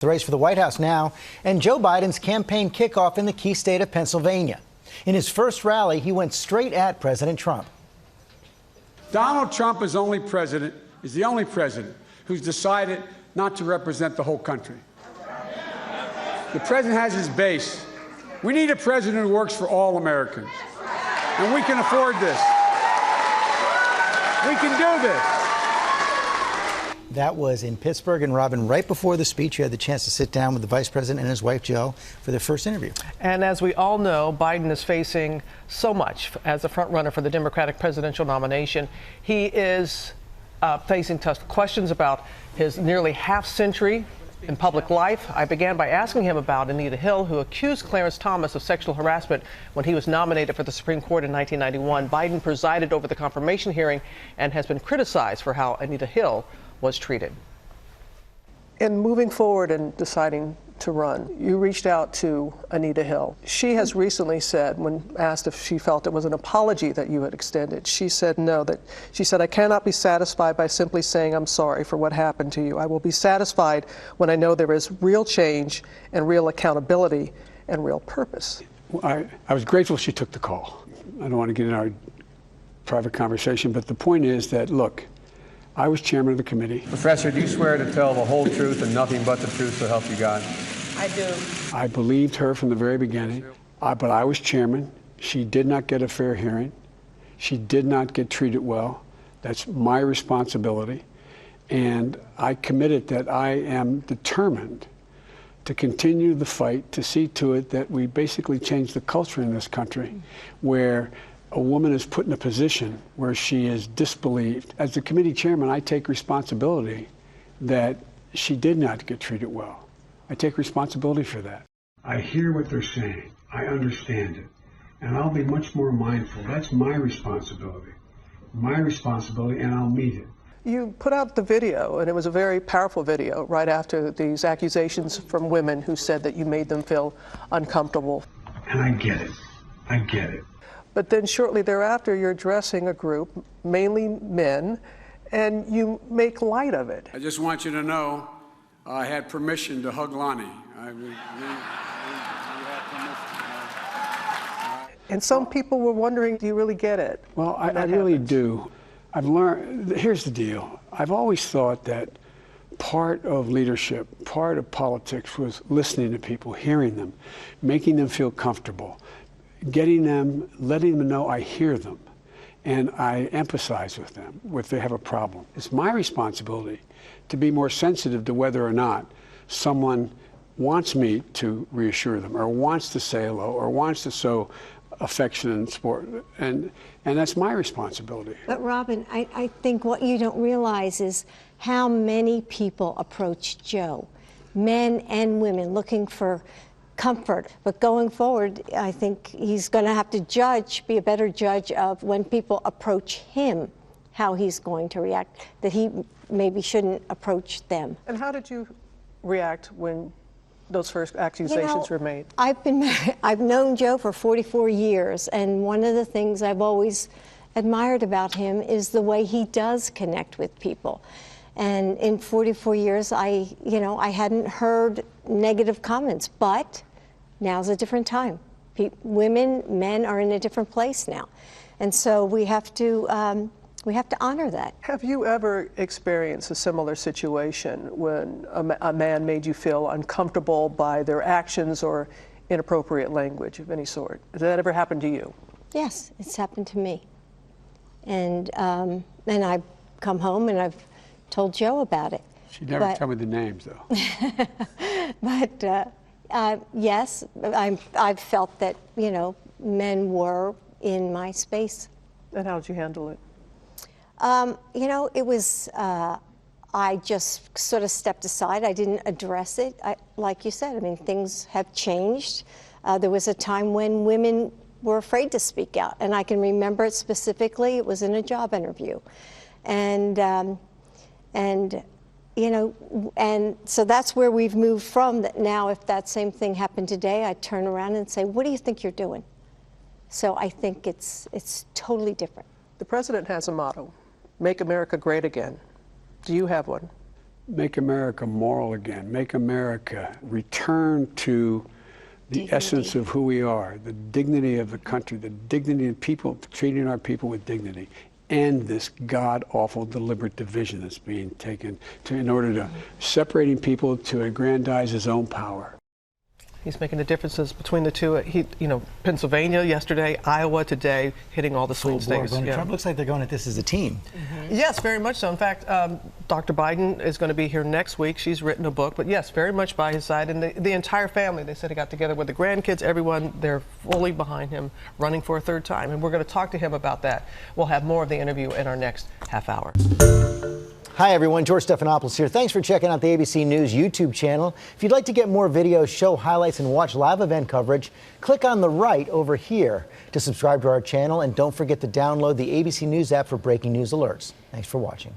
The race for the White House now, and Joe Biden's campaign kickoff in the key state of Pennsylvania. In his first rally, he went straight at President Trump. Donald Trump is the only president who's decided not to represent the whole country. The president has his base. We need a president who works for all Americans. And we can afford this. We can do this. That was in Pittsburgh. And Robin, right before the speech, you had the chance to sit down with the vice president and his wife, Jill, for their first interview. And as we all know, Biden is facing so much as a front runner for the Democratic presidential nomination. He is facing tough questions about his nearly half century in public life. I began by asking him about Anita Hill, who accused Clarence Thomas of sexual harassment when he was nominated for the Supreme Court in 1991. Biden presided over the confirmation hearing and has been criticized for how Anita Hill was treated. In moving forward and deciding to run, you reached out to Anita Hill. She has recently said, when asked if she felt it was an apology that you had extended, she said no, she said, "I cannot be satisfied by simply saying I'm sorry for what happened to you. I will be satisfied when I know there is real change and real accountability and real purpose." I was grateful she took the call. I don't want to get in our private conversation, but the point is that, look, I was chairman of the committee. Professor, do you swear to tell the whole truth and nothing but the truth, so help you God? I do. I believed her from the very beginning, but I was chairman. She did not get a fair hearing. She did not get treated well. That's my responsibility. And I committed that I am determined to continue the fight to see to it that we basically change the culture in this country where a woman is put in a position where she is disbelieved. As the committee chairman, I take responsibility that she did not get treated well. I take responsibility for that. I hear what they're saying. I understand it. And I'll be much more mindful. That's my responsibility, and I'll meet it. You put out the video, and it was a very powerful video right after these accusations from women who said that you made them feel uncomfortable. And I get it. I get it. But then shortly thereafter, you're addressing a group, mainly men, and you make light of it. I just want you to know I had permission to hug Lonnie. And some people were wondering, do you really get it? Well, I really do. I've learned, here's the deal. I've always thought that part of leadership, part of politics was listening to people, hearing them, making them feel comfortable, getting them, letting them know I hear them, and I empathize with them if they have a problem. It's my responsibility to be more sensitive to whether or not someone wants me to reassure them, or wants to say hello, or wants to show affection and support, and that's my responsibility. But Robin, I think what you don't realize is how many people approached Joe, men and women, looking for comfort. But going forward, I think he's going to have to be a better judge of when people approach him, how he's going to react, that he maybe shouldn't approach them. And how did you react when those first accusations were made? I've known Joe for 44 years, and one of the things I've always admired about him is the way he does connect with people. And in 44 years, I hadn't heard negative comments, but now's a different time. Women, men are in a different place now. And so we have to honor that. Have you ever experienced a similar situation when a man made you feel uncomfortable by their actions or inappropriate language of any sort? Has that ever happened to you? Yes, it's happened to me. And I've come home and I've told Joe about it. She never told me the names, though. But yes, I've felt that, men were in my space. And how did you handle it? It was, I just sort of stepped aside. I didn't address it. Like you said, things have changed. There was a time when women were afraid to speak out, and I can remember it specifically. It was in a job interview. And so that's where we've moved from. That now, if that same thing happened today, I'd turn around and say, what do you think you're doing? So I think it's totally different. The president has a motto, make America great again. Do you have one? make America moral again, make America return to the essence of who we are, the dignity of the country, the dignity of people, treating our people with dignity, and this god-awful deliberate division that's being taken in order to separating people to aggrandize his own power. He's making the differences between the two. Pennsylvania yesterday, Iowa today, hitting all the swing states. Trump looks like they're going at this as a team. Yes, very much so. In fact, Dr. Biden is going to be here next week. She's written a book, but yes, very much by his side. And the entire family, they said he got together with the grandkids, everyone, they're fully behind him, running for a third time. And we're going to talk to him about that. We'll have more of the interview in our next half hour. Hi, everyone. George Stephanopoulos here. Thanks for checking out the ABC News YouTube channel. If you'd like to get more videos, show highlights, and watch live event coverage, click on the right over here to subscribe to our channel. And don't forget to download the ABC News app for breaking news alerts. Thanks for watching.